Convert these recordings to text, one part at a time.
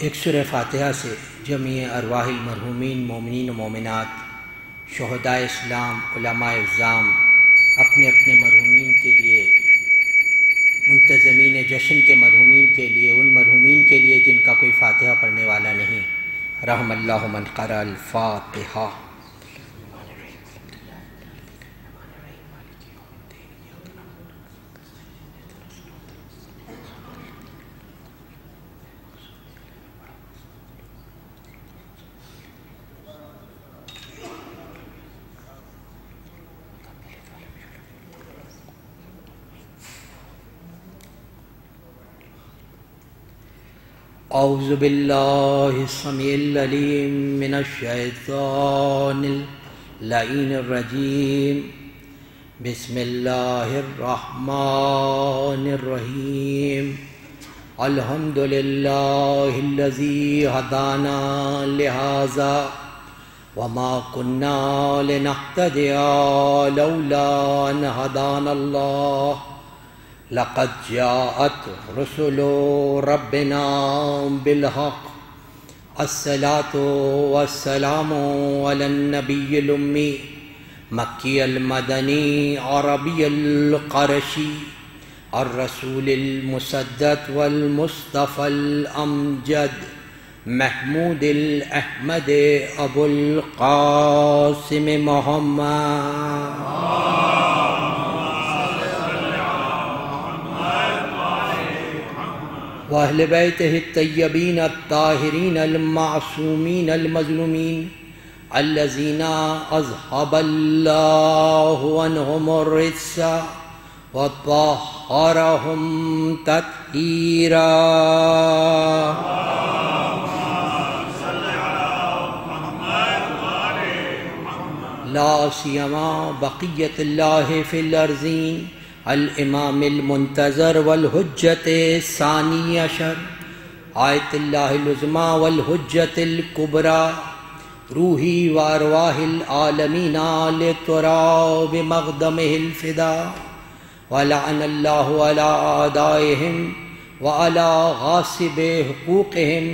ایک سورہ فاتحہ سے جمیع ارواح المرحومین مومنین و مومنات، شہداء اسلام، علماء اعظام اپنے اپنے مرحومین کے لیے، منتظمین جشن کے مرحومین کے لیے، ان مرحومین کے لیے جن کا کوئی فاتحہ پڑھنے والا نہیں، رحم اللہ من قرأ الفاتحہ۔ اعوذ باللہ السمیع العلیم من الشیطان اللعین الرجیم، بسم اللہ الرحمن الرحیم، الحمد للہ الذی ہدانا لہذا وما کننا لنہتدی لولا ان ہدانا اللہ، لقد جاءت رسل ربنا بالحق، الصلاة والسلام على النبي الأمي مكي المدني عربي القرشي الرسول المسدد والمصطفى الأمجد محمود الأحمد أبو القاسم محمد وأهل بيته الطيبين الطاهرين المعصومين المظلومين الذين أذهب الله عنهم الرجس وطهرهم تطهيرا، لا سيما بقية الله في الأرضين الامام المنتظر والحجت ثانی عشر، آیت اللہ العظمی والحجت الکبری، روحی وارواح العالمین لتراب مقدمہ الفدا، ولعن اللہ علی اعدائہم وعلی غاصب حقوقہم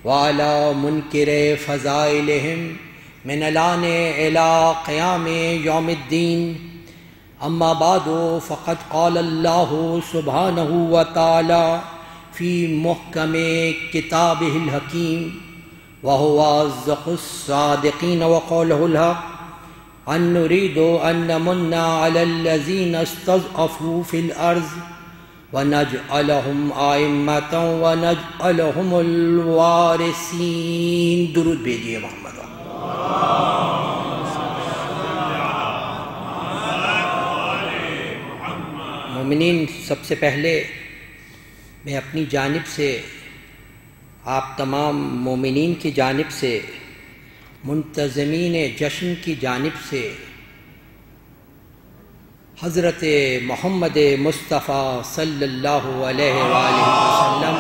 وعلی منکر فضائلہم من الآن الی قیام یوم الدین۔ اما بعد فقد قال اللہ سبحانہ وتعالی فی محکم کتابہ الحکیم، وہو اصدق الصادقین وقولہ الحق، ان نرید ان نمن علی الذین استضعفوا فی الارض ونجعلہم ائمۃ ونجعلہم الوارثین۔ درود بھیجیے محمد۔ مومنین، سب سے پہلے میں اپنی جانب سے، آپ تمام مومنین کی جانب سے، منتظمین جشن کی جانب سے حضرت محمد مصطفیٰ صلی اللہ علیہ وآلہ وسلم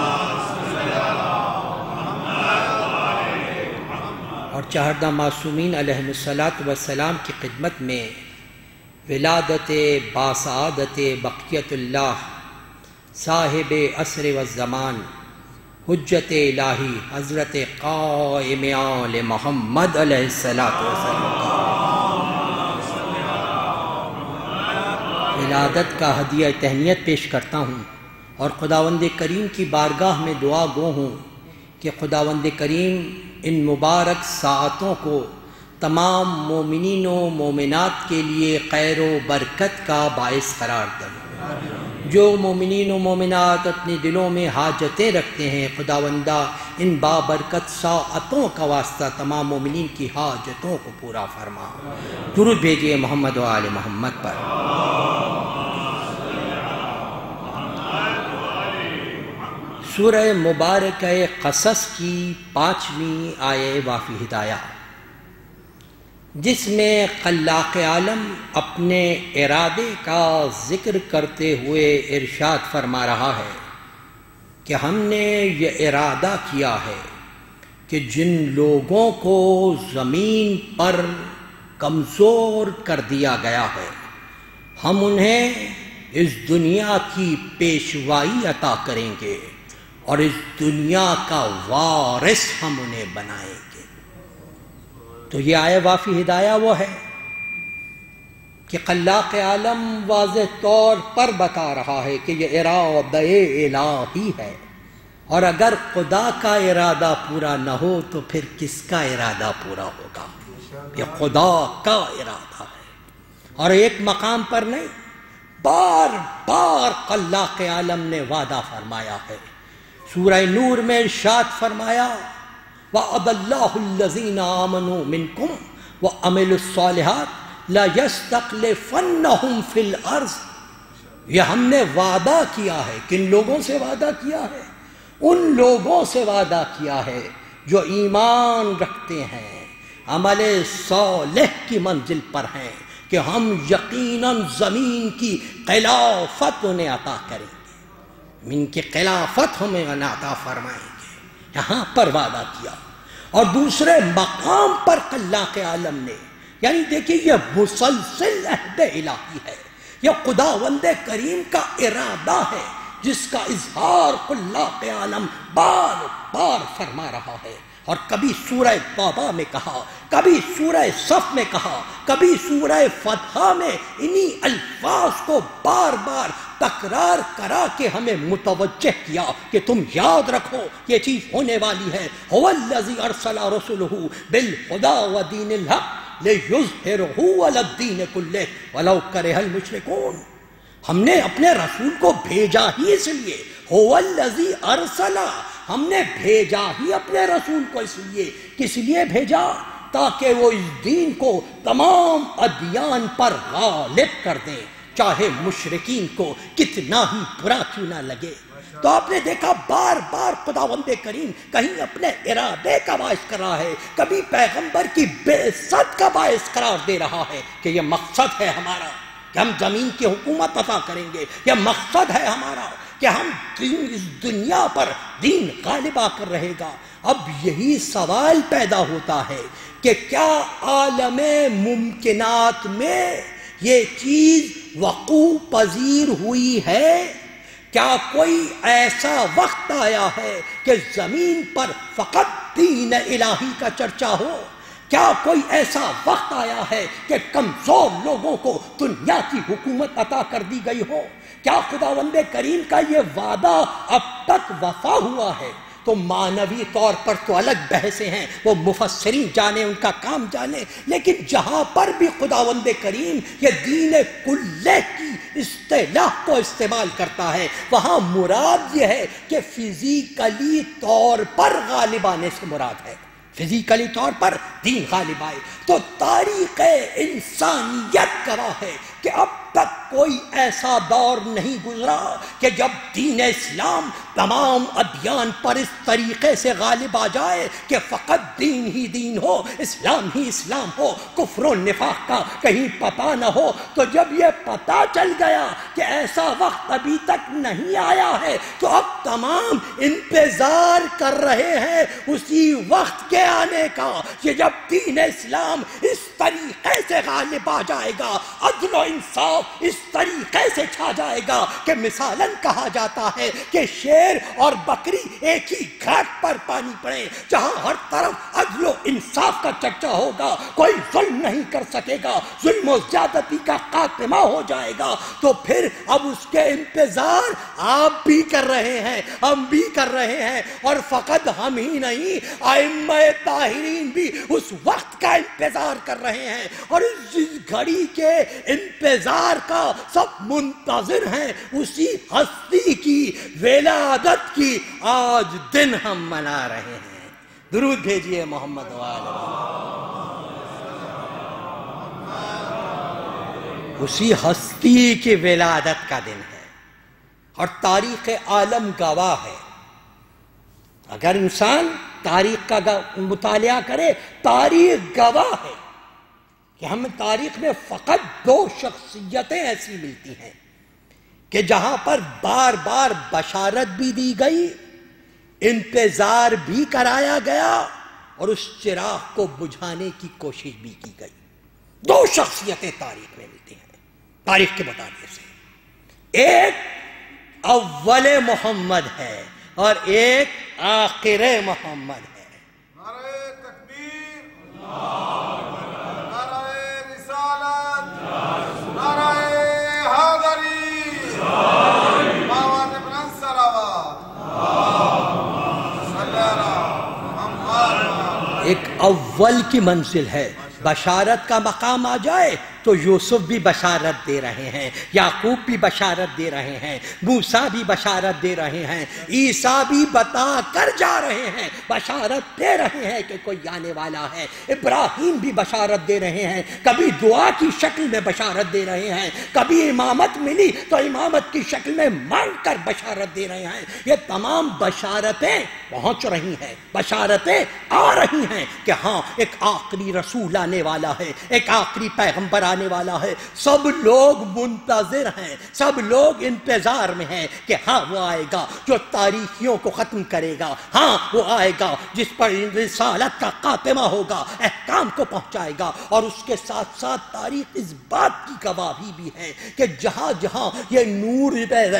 اور چہردہ معصومین علیہم الصلاۃ والسلام کی خدمت میں ولادت باسعادت بقیت اللہ صاحب عصر والزمان حجت الہی حضرت قائم آل محمد علیہ الصلاۃ والسلام ولادت کا ہدیہ تہنیت پیش کرتا ہوں، اور خداوند کریم کی بارگاہ میں دعا گو ہوں کہ خداوند کریم ان مبارک ساعتوں کو تمام مومنین و مومنات کے لیے خیر و برکت کا باعث قرار دے۔ جو مومنین و مومنات اپنے دلوں میں حاجتیں رکھتے ہیں، خداوندہ ان بابرکت ساعتوں کا واسطہ تمام مومنین کی حاجتوں کو پورا فرما۔ درود بھیجیے محمد و آل محمد پر۔ سورہ مبارکہ قصص کی 5ویں آیہ وافی ہدایہ، جس میں خلاق عالم اپنے ارادے کا ذکر کرتے ہوئے ارشاد فرما رہا ہے کہ ہم نے یہ ارادہ کیا ہے کہ جن لوگوں کو زمین پر کمزور کر دیا گیا ہے، ہم انہیں اس دنیا کی پیشوائی عطا کریں گے، اور اس دنیا کا وارث ہم انہیں بنائیں گے۔ تو یہ آئے وافی ہدایہ وہ ہے کہ خلاق عالم واضح طور پر بتا رہا ہے کہ یہ ارادہ الہی ہے، اور اگر خدا کا ارادہ پورا نہ ہو تو پھر کس کا ارادہ پورا ہوگا؟ یہ خدا کا ارادہ ہے۔ اور ایک مقام پر نہیں، بار بار خلاق عالم نے وعدہ فرمایا ہے۔ سورہ نور میں ارشاد فرمایا وَعَدَ اللَّهُ الَّذِينَ آمَنُوا مِنْكُمْ وَعَمِلُوا الصَّالِحَاتِ لَيَسْتَخْلِفَنَّهُمْ فِي الْأَرْضِ۔ یہ ہم نے وعدہ کیا ہے۔ کن لوگوں سے وعدہ کیا ہے؟ ان لوگوں سے وعدہ کیا ہے جو ایمان رکھتے ہیں، عمل صالح کی منزل پر ہیں، کہ ہم یقیناً زمین کی خلافت انہیں عطا کریں گے، زمین کی خلافت ہمیں عطا فرمائیں گے۔ یہاں پر وعدہ کیا، اور دوسرے مقام پر خلاق عالم نے، یعنی دیکھیے یہ مسلسل عہد الہی ہے، یہ خداوند کریم کا ارادہ ہے جس کا اظہار خلاق عالم بار بار فرما رہا ہے۔ اور کبھی سورہ توبہ میں کہا، کبھی سورہ صف میں کہا، کبھی سورہ فتح میں انہی الفاظ کو بار بار تکرار کرا کے ہمیں متوجہ کیا کہ تم یاد رکھو یہ چیز ہونے والی ہے۔ هو الذی ارسل رسولہ بالہدی ودین الحق لیظہرہ علی الدین کلہ ولو کرہ المشرکون۔ ہم نے اپنے رسول کو بھیجا ہی اس لیے، هو الذی ارسل، ہم نے بھیجا ہی اپنے رسول کو اس لیے، کس لیے بھیجا؟ تاکہ وہ اس دین کو تمام ادیان پر غالب کر دیں، چاہے مشرکین کو کتنا ہی برا کیوں نہ لگے۔ تو آپ نے دیکھا بار بار خداوند کریم کہیں اپنے ارادے کا باعث کر رہا ہے، کبھی پیغمبر کی بعثت کا باعث قرار دے رہا ہے کہ یہ مقصد ہے ہمارا کہ ہم زمین کی حکومت عطا کریں گے، یہ مقصد ہے ہمارا کہ ہم اس دنیا پر دین غالب آ کر رہے گا۔ اب یہی سوال پیدا ہوتا ہے کہ کیا عالم ممکنات میں یہ چیز وقوع پذیر ہوئی ہے؟ کیا کوئی ایسا وقت آیا ہے کہ زمین پر فقط دین الہی کا چرچا ہو؟ کیا کوئی ایسا وقت آیا ہے کہ کمزور لوگوں کو دنیا کی حکومت عطا کر دی گئی ہو؟ کیا خداوند کریم کا یہ وعدہ اب تک وفا ہوا ہے؟ تو معنوی طور پر تو الگ بحثیں ہیں، وہ مفسرین جانے، ان کا کام جانے، لیکن جہاں پر بھی خداوند کریم یہ دین کلہ کی اصطلاح کو استعمال کرتا ہے، وہاں مراد یہ ہے کہ فزیکلی طور پر غالب آنے سے مراد ہے، فزیکلی طور پر دین غالب آئے۔ تو تاریخ انسانیت گواہ ہے کہ اب تک کوئی ایسا دور نہیں گزرا کہ جب دین اسلام تمام ادیان پر اس طریقے سے غالب آ جائے کہ فقط دین ہی دین ہو، اسلام ہی اسلام ہو، کفر و نفاق کا کہیں پتہ نہ ہو۔ تو جب یہ پتہ چل گیا کہ ایسا وقت ابھی تک نہیں آیا ہے تو اب تمام انتظار کر رہے ہیں اسی وقت کے آنے کا کہ جب دین اسلام اس طریقے سے غالب آ جائے گا، عدل و انصاف اس طریقے سے چھا جائے گا کہ مثالاً کہا جاتا ہے کہ شیر اور بکری ایک ہی گھاٹ پر پانی پڑے، جہاں ہر طرف عدل و انصاف کا چرچا ہوگا، کوئی ظلم نہیں کر سکے گا، ظلم و زیادتی کا خاتمہ ہو جائے گا۔ تو پھر اب اس کے انتظار آپ بھی کر رہے ہیں، ہم بھی کر رہے ہیں، اور فقط ہم ہی نہیں، ائمہ طاہرین بھی اس وقت کا انتظار کر رہے ہیں، اور اس گھڑی کے انتظار کا سب منتظر ہیں، اسی ہستی کی ولادت کی آج دن ہم منا رہے ہیں۔ درود بھیجئے محمد وآلہ اسی ہستی کی ولادت کا دن ہے، اور تاریخ عالم گواہ ہے۔ اگر انسان تاریخ کا مطالعہ کرے، تاریخ گواہ ہے کہ ہمیں تاریخ میں فقط دو شخصیتیں ایسی ملتی ہیں کہ جہاں پر بار بار بشارت بھی دی گئی، انتظار بھی کرایا گیا، اور اس چراغ کو بجھانے کی کوشش بھی کی گئی۔ دو شخصیتیں تاریخ میں ملتی ہیں تاریخ کے مطالعے سے۔ ایک اول محمد ہے اور ایک آخر محمد ہے۔ نعرہ تکبیر، نعرہ رسالت، نعرہ حیدری، آواز بلند سلاوات، صلی اللہ محمد۔ ایک اول کی منزل ہے، بشارت کا مقام آ جائے تو یوسف بھی بشارت دے رہے ہیں، یعقوب بھی بشارت دے رہے ہیں، موسیٰ بھی بشارت دے رہے ہیں، عیسیٰ بھی بتا کر جا رہے ہیں، بشارت دے رہے ہیں کہ کوئی آنے والا ہے، ابراہیم بھی بشارت دے رہے ہیں، کبھی دعا کی شکل میں بشارت دے رہے ہیں، کبھی امامت ملی تو امامت کی شکل میں مانگ کر بشارت دے رہے ہیں۔ یہ تمام بشارتیں پہنچ رہی ہیں، بشارتیں آ رہی ہیں کہ ہاں ایک آخری رسول آنے والا ہے، ایک آخری پیغمبر آنے والا ہے۔ سب لوگ منتظر ہیں، سب لوگ انتظار میں ہیں کہ ہاں وہ آئے گا جو تاریخیوں کو ختم کرے گا، ہاں وہ آئے گا جس پر رسالت کا خاتمہ ہوگا، احکام کو پہنچائے گا۔ اور اس کے ساتھ ساتھ تاریخ اس بات کی گواہی بھی ہے کہ جہاں جہاں یہ نور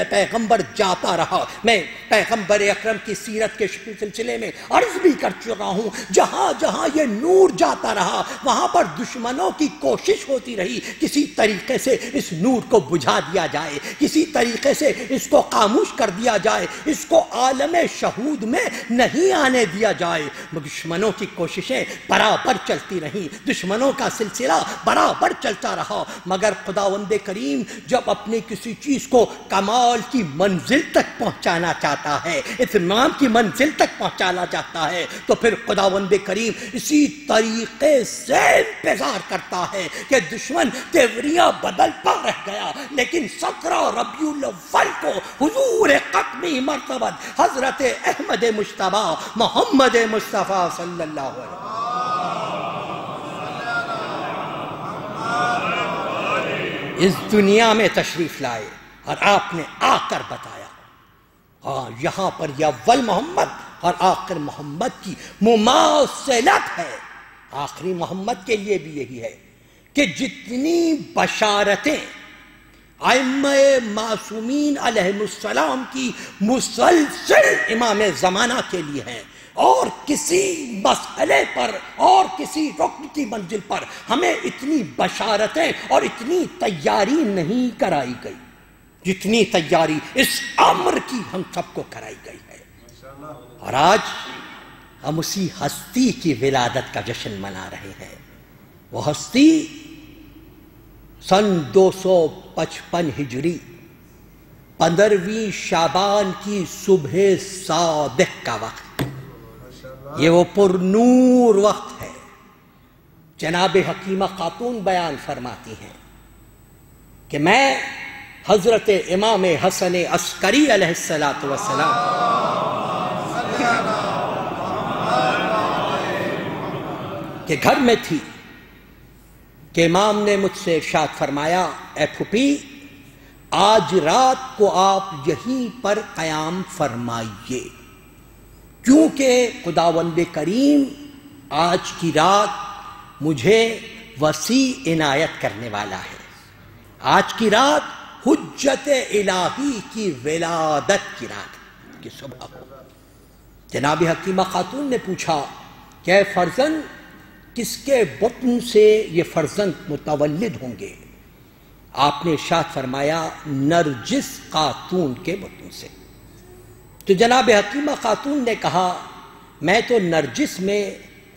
پیغمبر جاتا رہا، میں پیغمبر اکرم کی سیرت کے سلسلے میں عرض بھی کر چکا ہوں، جہاں جہاں یہ نور جاتا رہا وہاں پر دشمنوں کی کوشش ہوتی رہی کسی طریقے سے اس نور کو بجھا دیا جائے، کسی طریقے سے اس کو خاموش کر دیا جائے، اس کو عالم شہود میں نہیں آنے دیا جائے۔ دشمنوں کی کوششیں برابر چلتی رہیں، دشمنوں کا سلسلہ برابر چلتا رہا، مگر خداوند کریم جب اپنی کسی چیز کو کمال کی منزل تک پہنچانا چاہتا ہے، اتمام کی منزل تک پہنچانا چاہتا ہے، تو پھر خداوند کریم اسی طریقے سے انتظار کرتا ہے کہ دشمن تیوریاں بدلتا رہ گیا، لیکن 17 ربیع الاول کو حضور قطبی مرتبت حضرت احمد مجتبی محمد مصطفیٰ صلی اللہ علیہ وسلم اس دنیا میں تشریف لائے اور آپ نے آ کر بتایا، ہاں یہاں پر یہ اول محمد اور آخر محمد کی مماثلت ہے۔ آخری محمد کے لیے بھی یہی ہے کہ جتنی بشارتیں ائمہ معصومین علیہ السلام کی مسلسل امام زمانہ کے لیے ہیں، اور کسی مسئلے پر اور کسی رکن کی منزل پر ہمیں اتنی بشارتیں اور اتنی تیاری نہیں کرائی گئی جتنی تیاری اس امر کی ہم سب کو کرائی گئی ہے۔ اور آج ہم اسی ہستی کی ولادت کا جشن منا رہے ہیں۔ وہ ہستی سن 255 ہجری 15ویں شعبان کی صبح صادق کا وقت، یہ وہ پر نور وقت ہے۔ جناب حکیمہ خاتون بیان فرماتی ہیں کہ میں حضرت امام حسن عسکری علیہ السلام کے گھر میں تھی کہ امام نے مجھ سے ارشاد فرمایا، اے پھوپھی آج رات کو آپ یہیں پر قیام فرمائیے، کیونکہ خداوند کریم آج کی رات مجھے وسیع عنایت کرنے والا ہے۔ آج کی رات حجت الہی کی ولادت کی رات کی صبح ہو۔ جناب حکیمہ خاتون نے پوچھا کہ اے فرزند، کس کے بطن سے یہ فرزند متولد ہوں گے؟ آپ نے ارشاد فرمایا، نرجس خاتون کے بطن سے۔ تو جناب حکیمہ خاتون نے کہا، میں تو نرجس میں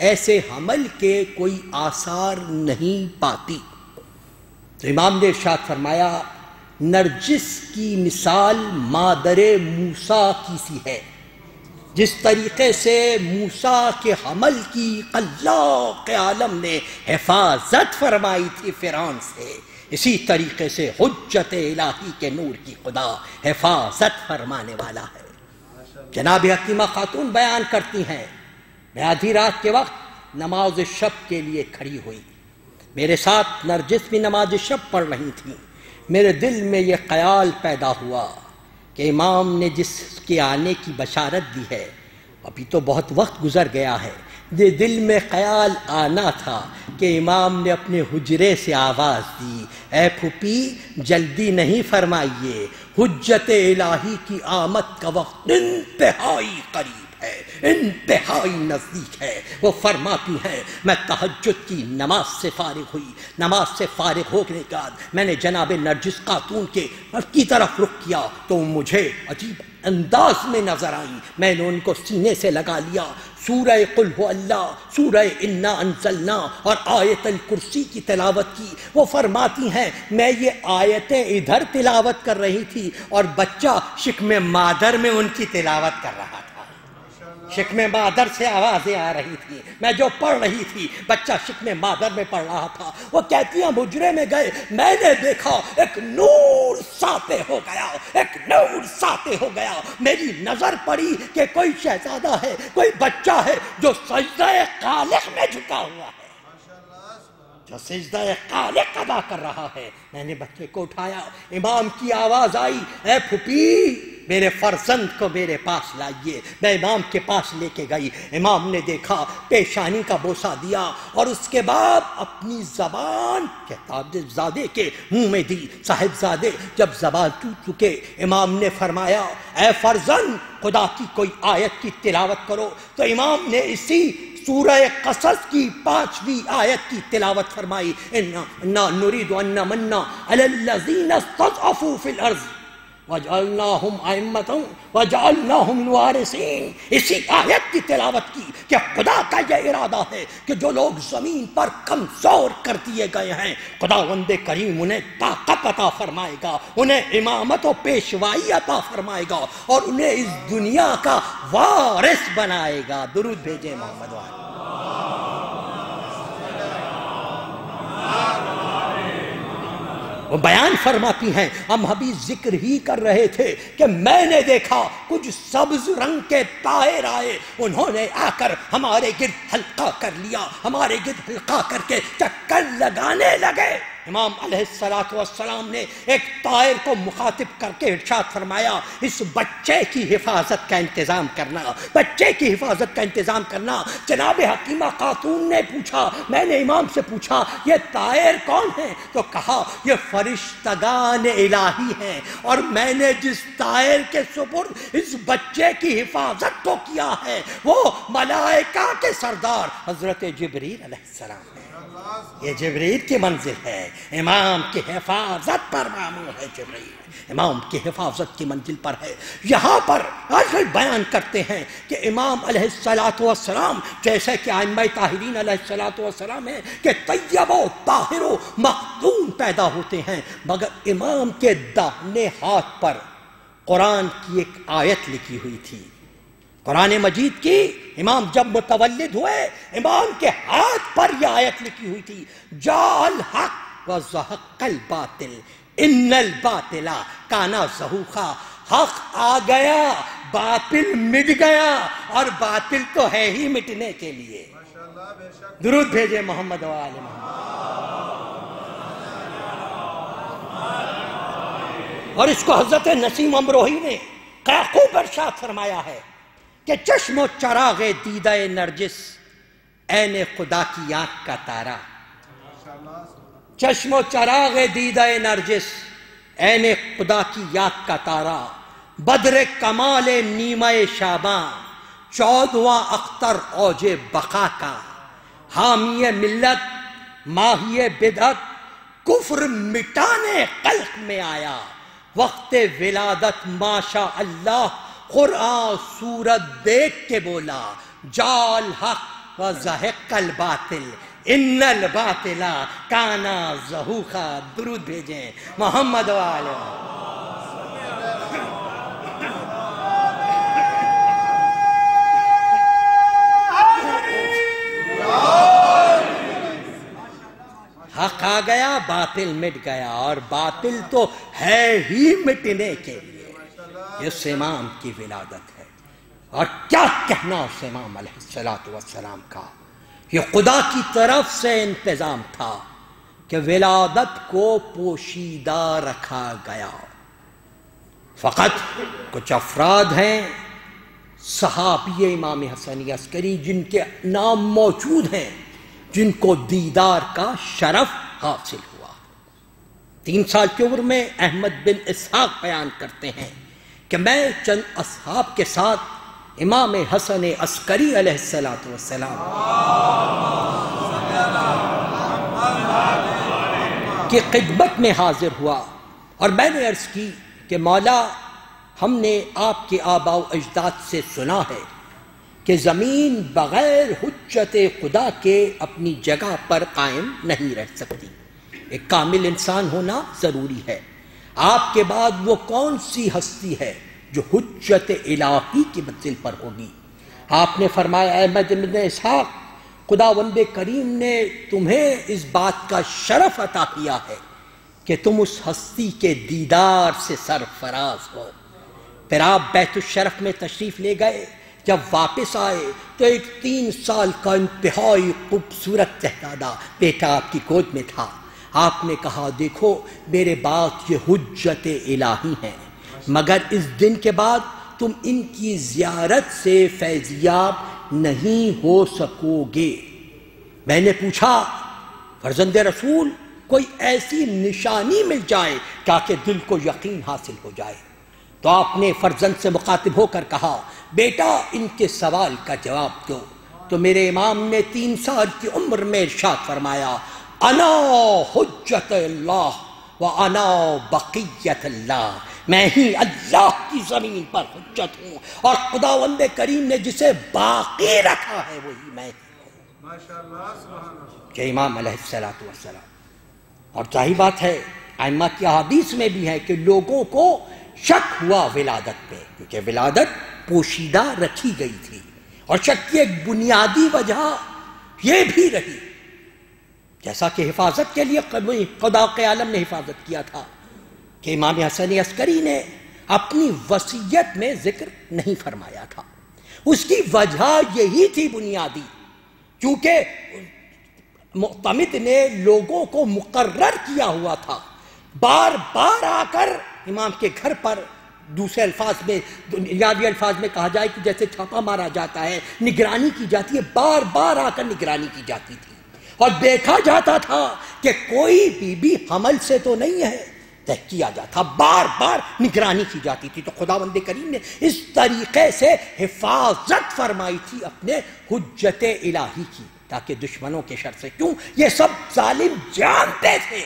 ایسے حمل کے کوئی آثار نہیں پاتی۔ تو امام نے ارشاد فرمایا، نرجس کی مثال مادر موسیٰ کی سی ہے، جس طریقے سے موسیٰ کے حمل کی خلاق عالم نے حفاظت فرمائی تھی فرعون سے، اسی طریقے سے حجت الہی کے نور کی خدا حفاظت فرمانے والا ہے۔ جناب حکیمہ خاتون بیان کرتی ہیں، میں آدھی رات کے وقت نماز شب کے لیے کھڑی ہوئی، میرے ساتھ نرجس بھی نماز شب پڑھ رہی تھیں۔ میرے دل میں یہ خیال پیدا ہوا کہ امام نے جس کے آنے کی بشارت دی ہے، ابھی تو بہت وقت گزر گیا ہے، یہ دل میں خیال آنا تھا کہ امام نے اپنے حجرے سے آواز دی، اے پھوپھی جلدی نہیں فرمائیے، حجت الہی کی آمد کا وقت انتہائی قریب ہے، انتہائی نزدیک ہے۔ وہ فرماتی ہیں میں تہجد کی نماز سے فارغ ہوئی، نماز سے فارغ ہونے کے بعد میں نے جناب نرجس خاتون کی طرف رخ کیا تو مجھے عجیب انداز میں نظر آئیں۔ میں نے ان کو سینے سے لگا لیا، سورہ قل هو اللہ، سورہ انا انزلنا اور آیت الکرسی کی تلاوت کی۔ وہ فرماتی ہیں میں یہ آیتیں ادھر تلاوت کر رہی تھی اور بچہ شکم مادر میں ان کی تلاوت کر رہا تھا، شکم مادر سے آوازیں آ رہی تھی، میں جو پڑھ رہی تھی بچہ شکم مادر میں پڑھ رہا تھا۔ وہ کہتی ہیں حجرے میں گئے، میں نے دیکھا ایک نور ساطع ہو گیا، ایک نور ساطع ہو گیا۔ میری نظر پڑی کہ کوئی شہزادہ ہے، کوئی بچہ ہے جو سجدہ خالق میں جھکا ہوا ہے، جو سجدہ خالق ادا کر رہا ہے۔ میں نے بچے کو اٹھایا، امام کی آواز آئی اے پھوپھی میرے فرزند کو میرے پاس لائیے۔ میں امام کے پاس لے کے گئی، امام نے دیکھا، پیشانی کا بوسہ دیا اور اس کے بعد اپنی زبان صاحبزادے کے منہ میں دی۔ صاحبزادے جب زبان ٹوٹ چکے، امام نے فرمایا اے فرزند خدا کی کوئی آیت کی تلاوت کرو، تو امام نے اسی سورہ قصص کی 5ویں آیت کی تلاوت فرمائی، انا نريد ان نمن على الذين استضعفوا في الارض وجعلناهم ائمة وجعلناهم الوارثين۔ اسی آیت کی تلاوت کی کہ خدا کا یہ ارادہ ہے کہ جو لوگ زمین پر کمزور کر دیے گئے ہیں خداوند کریم انہیں طاقت عطا فرمائے گا، انہیں امامت و پیشوائی عطا فرمائے گا اور انہیں اس دنیا کا وارث بنائے گا۔ درود بھیجیں محمد والے۔ وہ بیان فرماتی ہیں ہم ابھی ذکر ہی کر رہے تھے کہ میں نے دیکھا کچھ سبز رنگ کے طائر آئے، انہوں نے آ کر ہمارے گرد حلقہ کر لیا، ہمارے گرد حلقہ کر کے چکر لگانے لگے۔ امام علیہ السلام نے ایک طائر کو مخاطب کر کے ارشاد فرمایا اس بچے کی حفاظت کا انتظام کرنا، بچے کی حفاظت کا انتظام کرنا۔ جناب حکیمہ خاتون نے پوچھا، میں نے امام سے پوچھا یہ طائر کون ہیں؟ تو کہا یہ فرشتگان الہی ہیں، اور میں نے جس طائر کے سپرد اس بچے کی حفاظت کو کیا ہے وہ ملائکہ کے سردار حضرت جبریل علیہ السلام ہے۔ یہ جبریل کی منزل ہے، امام کی حفاظت پر معمول ہے، جبریل امام کی حفاظت کی منزل پر ہے۔ یہاں پر آج بیان کرتے ہیں کہ امام علیہ السلام جیسے کہ ائمہ طاہرین علیہ السلام ہیں کہ طیب و طاہر و مخدوم پیدا ہوتے ہیں، مگر امام کے داہنے ہاتھ پر قرآن کی ایک آیت لکھی ہوئی تھی، قرآن مجید کی۔ امام جب متولد ہوئے امام کے ہاتھ پر یہ آیت لکھی ہوئی تھی، جاء الحق وزہق الباطل ان الباطل کان زہوقا۔ حق آ گیا، باطل مٹ گیا، اور باطل تو ہے ہی مٹنے کے لیے۔ درود بھیجے محمد و آل محمد۔ اور اس کو حضرت نسیم امروہی نے خوب ارشاد فرمایا ہے کہ چشم و چراغ دیدہ نرجس عین خدا کی آنکھ کا تارا، چشم و چراغ دیدہ نرجس عین خدا کی آنکھ کا تارا، بدر کمال نیمہ شاباں 14واں اختر اوج بقا کا، حامی ملت ماہی بدعت کفر مٹانے خلق میں آیا، وقت ولادت ماشاء اللہ قرآن سورت دیکھ کے بولا، جاء الحق وزہق الباطل ان الباطل کان زہوقا۔ درود بھیجیں محمد و آل محمد۔ حق آ گیا، باطل مٹ گیا، اور باطل تو ہے ہی مٹنے کے لیے۔ اس امام کی ولادت ہے، اور کیا کہنا اس امام علیہ السلام کا، یہ خدا کی طرف سے انتظام تھا کہ ولادت کو پوشیدہ رکھا گیا۔ فقط کچھ افراد ہیں صحابی امام حسنی عسکری جن کے نام موجود ہیں، جن کو دیدار کا شرف حاصل ہوا۔ 3 سال کی عمر میں احمد بن اسحاق بیان کرتے ہیں کہ میں چند اصحاب کے ساتھ امام حسن عسکری علیہ السلام کی خدمت میں حاضر ہوا اور میں نے عرض کی کہ مولا، ہم نے آپ کے آباء و اجداد سے سنا ہے کہ زمین بغیر حجت خدا کے اپنی جگہ پر قائم نہیں رہ سکتی، ایک کامل انسان ہونا ضروری ہے۔ آپ کے بعد وہ کون سی ہستی ہے جو حجت الہی کی منزل پر ہوگی؟ آپ نے فرمایا احمد بن اسحاق، خداوند کریم نے تمہیں اس بات کا شرف عطا کیا ہے کہ تم اس ہستی کے دیدار سے سرفراز ہو۔ پھر آپ بیت الشرف میں تشریف لے گئے، جب واپس آئے تو ایک 3 سال کا انتہائی خوبصورت شہزادہ بیٹا آپ کی گود میں تھا۔ آپ نے کہا دیکھو میرے بعد یہ حجت الہی ہیں، مگر اس دن کے بعد تم ان کی زیارت سے فیضیاب نہیں ہو سکو گے۔ میں نے پوچھا فرزند رسول کوئی ایسی نشانی مل جائے تاکہ دل کو یقین حاصل ہو جائے؟ تو آپ نے فرزند سے مخاطب ہو کر کہا بیٹا ان کے سوال کا جواب دو۔ تو میرے امام نے 3 سال کی عمر میں ارشاد فرمایا انا حجت اللہ و انا بقیت اللہ، میں ہی اللہ کی زمین پر حجت ہوں اور خداوند کریم نے جسے باقی رکھا ہے وہی میں ہوں۔ کہ امام علیہ السلام اور ظاہر بات ہے ائمہ کی احادیث میں بھی ہے کہ لوگوں کو شک ہوا ولادت پہ، کیونکہ ولادت پوشیدہ رکھی گئی تھی، اور شک کی ایک بنیادی وجہ یہ بھی رہی جیسا کہ حفاظت کے لیے خدا کے عالم نے حفاظت کیا تھا کہ امام حسن عسکری نے اپنی وصیت میں ذکر نہیں فرمایا تھا۔ اس کی وجہ یہی تھی بنیادی، کیونکہ معتمد نے لوگوں کو مقرر کیا ہوا تھا، بار بار آ کر امام کے گھر پر، دوسرے الفاظ میں دنیاوی الفاظ میں کہا جائے کہ جیسے چھاپا مارا جاتا ہے، نگرانی کی جاتی ہے، بار بار آ کر نگرانی کی جاتی تھی اور دیکھا جاتا تھا کہ کوئی بی بی حمل سے تو نہیں ہے، طے کیا جاتا، بار بار نگرانی کی جاتی تھی۔ تو خداوند کریم نے اس طریقے سے حفاظت فرمائی تھی اپنے حجت الہی کی، تاکہ دشمنوں کے شر سے، کیوں یہ سب ظالم جانتے تھے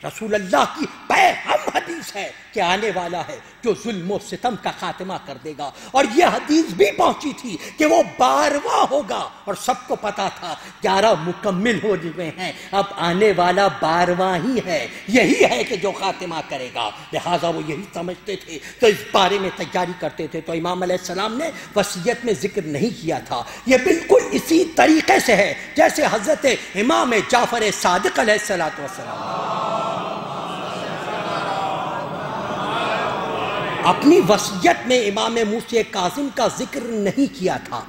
رسول اللہ کی پیغام حدیث ہے کہ آنے والا ہے جو ظلم و ستم کا خاتمہ کر دے گا، اور یہ حدیث بھی پہنچی تھی کہ وہ 12واں ہوگا، اور سب کو پتا تھا 11 مکمل ہو چکے ہیں، اب آنے والا 12واں ہی ہے، یہی ہے کہ جو خاتمہ کرے گا، لہٰذا وہ یہی سمجھتے تھے تو اس بارے میں تیاری کرتے تھے۔ تو امام علیہ السلام نے وصیت میں ذکر نہیں کیا تھا۔ یہ بالکل اسی طریقے سے ہے جیسے حضرت امام جعفر صادق علیہ السلام اپنی وصیت میں امام موسی کاظم کا ذکر نہیں کیا تھا،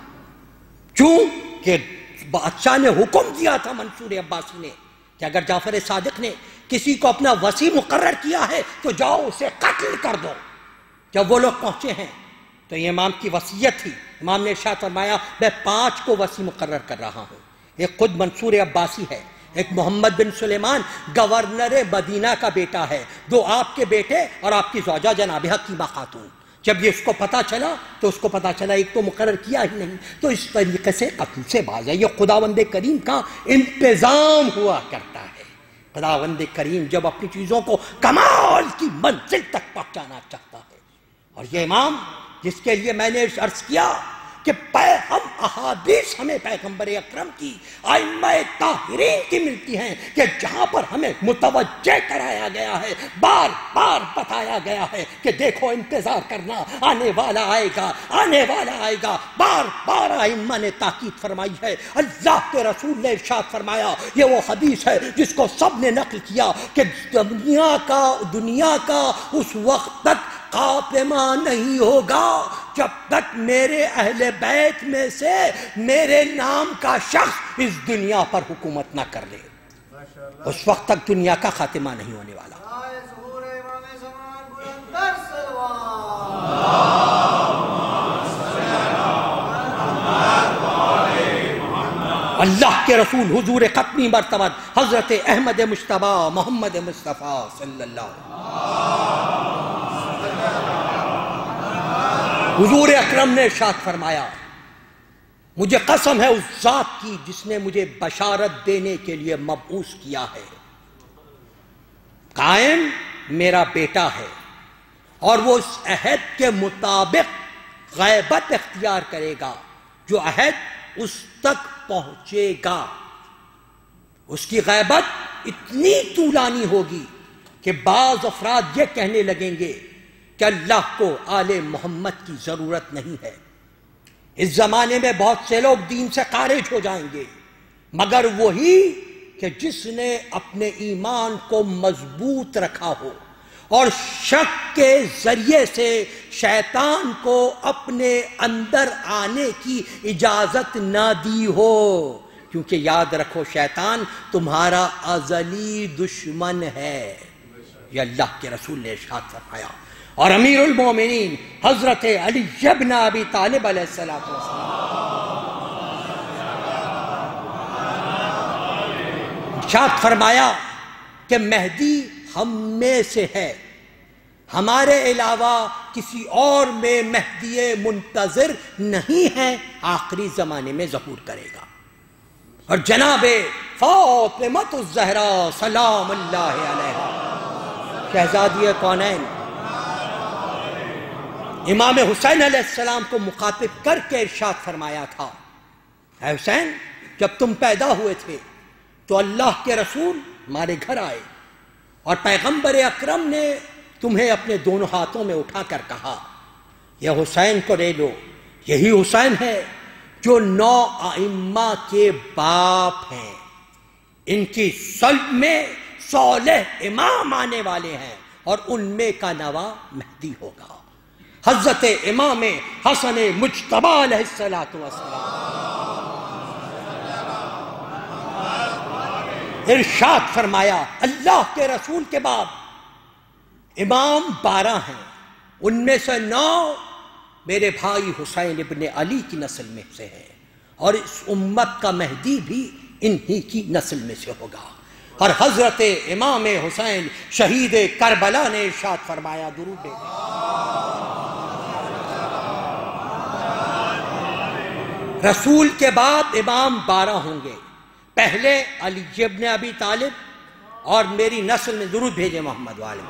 کیوں کہ بادشاہ نے حکم دیا تھا منصور عباسی نے کہ اگر جعفر صادق نے کسی کو اپنا وصی مقرر کیا ہے تو جاؤ اسے قتل کر دو۔ جب وہ لوگ پہنچے ہیں تو یہ امام کی وصیت تھی، امام نے ارشاد فرمایا میں 5 کو وصی مقرر کر رہا ہوں، ایک خود منصور عباسی ہے، ایک محمد بن سلیمان گورنر مدینہ کا بیٹا ہے، 2 آپ کے بیٹے اور آپ کی زوجہ جناب حکیمہ خاتون۔ جب یہ اس کو پتا چلا تو اس کو پتا چلا ایک تو مقرر کیا ہی نہیں، تو اس طریقے سے قتل سے باز ہے۔ یہ خداوند کریم کا انتظام ہوا کرتا ہے۔ خداوند کریم جب اپنی چیزوں کو کمال کی منزل تک پہنچانا چاہتا ہے، اور یہ امام جس کے لیے میں نے عرض کیا کہ ہم احادیث ہمیں پیغمبر اکرم کی، ائمہ طاہرین کی ملتی ہیں کہ جہاں پر ہمیں متوجہ کرایا گیا ہے، بار بار بتایا گیا ہے کہ دیکھو انتظار کرنا، آنے والا آئے گا، آنے والا آئے گا، بار بار ائمہ نے تاکید فرمائی ہے۔ اللہ کے رسول نے ارشاد فرمایا، یہ وہ حدیث ہے جس کو سب نے نقل کیا کہ دنیا کا اس وقت تک خاتمہ نہیں ہوگا جب تک میرے اہل بیت میں سے میرے نام کا شخص اس دنیا پر حکومت نہ کر لے، اس وقت تک دنیا کا خاتمہ نہیں ہونے والا۔ اللہ کے رسول حضور ختمی مرتبہ حضرت احمد مجتبی محمد مصطفیٰ صلی اللہ علیہ وسلم، حضور اکرم نے ارشاد فرمایا مجھے قسم ہے اس ذات کی جس نے مجھے بشارت دینے کے لیے مبعوث کیا ہے، قائم میرا بیٹا ہے اور وہ اس عہد کے مطابق غیبت اختیار کرے گا جو عہد اس تک پہنچے گا۔ اس کی غیبت اتنی طولانی ہوگی کہ بعض افراد یہ کہنے لگیں گے کہ اللہ کو آل محمد کی ضرورت نہیں ہے۔ اس زمانے میں بہت سے لوگ دین سے خارج ہو جائیں گے، مگر وہی کہ جس نے اپنے ایمان کو مضبوط رکھا ہو اور شک کے ذریعے سے شیطان کو اپنے اندر آنے کی اجازت نہ دی ہو، کیونکہ یاد رکھو شیطان تمہارا ازلی دشمن ہے، یہ اللہ کے رسول نے ارشاد فرمایا۔ اور امیر المومنین حضرت علی بن ابی طالب علیہ السلام ارشاد فرمایا کہ مہدی ہم میں سے ہے، ہمارے علاوہ کسی اور میں مہدی منتظر نہیں ہے، آخری زمانے میں ظہور کرے گا۔ اور جناب فاطمۃ الزہرا سلام اللہ علیہا شہزادی کونین امام حسین علیہ السلام کو مخاطب کر کے ارشاد فرمایا تھا، اے حسین جب تم پیدا ہوئے تھے تو اللہ کے رسول ہمارے گھر آئے اور پیغمبر اکرم نے تمہیں اپنے دونوں ہاتھوں میں اٹھا کر کہا یہ حسین کو لے لو، یہی حسین ہے جو 9 ائمہ کے باپ ہیں، ان کی صلب میں صالح امام آنے والے ہیں اور ان میں کا نوا مہدی ہوگا۔ حضرت امام حسن مجتبی علیہ السلام ارشاد فرمایا اللہ کے رسول کے بعد امام 12 ہیں، ان میں سے 9 میرے بھائی حسین ابن علی کی نسل میں سے ہے، اور اس امت کا مہدی بھی انہی کی نسل میں سے ہوگا۔ اور حضرت امام حسین شہید کربلا نے ارشاد فرمایا درود رسول کے بعد امام 12 ہوں گے، پہلے علی ابن ابی طالب اور میری نسل میں درود بھیجے محمد والے،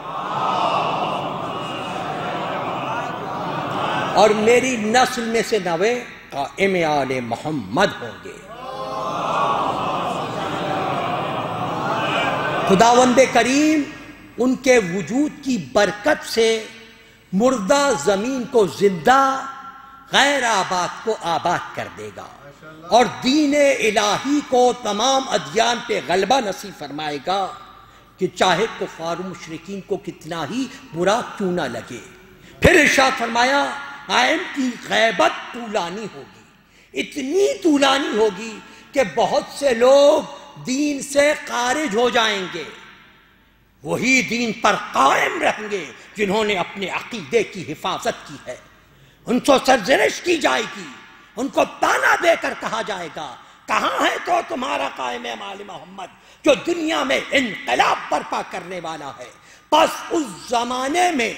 اور میری نسل میں سے 9 قائم آل محمد ہوں گے۔ خداوند کریم ان کے وجود کی برکت سے مردہ زمین کو زندہ، غیر آباد کو آباد کر دے گا، اور دین الہی کو تمام ادیان پہ غلبہ نصیب فرمائے گا، کہ چاہے کفار و مشرکین کو کتنا ہی برا کیوں نہ لگے۔ پھر ارشاد فرمایا قائم کی غیبت طولانی ہوگی، اتنی طولانی ہوگی کہ بہت سے لوگ دین سے خارج ہو جائیں گے، وہی دین پر قائم رہیں گے جنہوں نے اپنے عقیدے کی حفاظت کی ہے۔ ان کو سرزنش کی جائے گی، ان کو تانا دے کر کہا جائے گا کہاں ہے تو تمہارا قائم آل محمد جو دنیا میں انقلاب برپا کرنے والا ہے۔ بس اس زمانے میں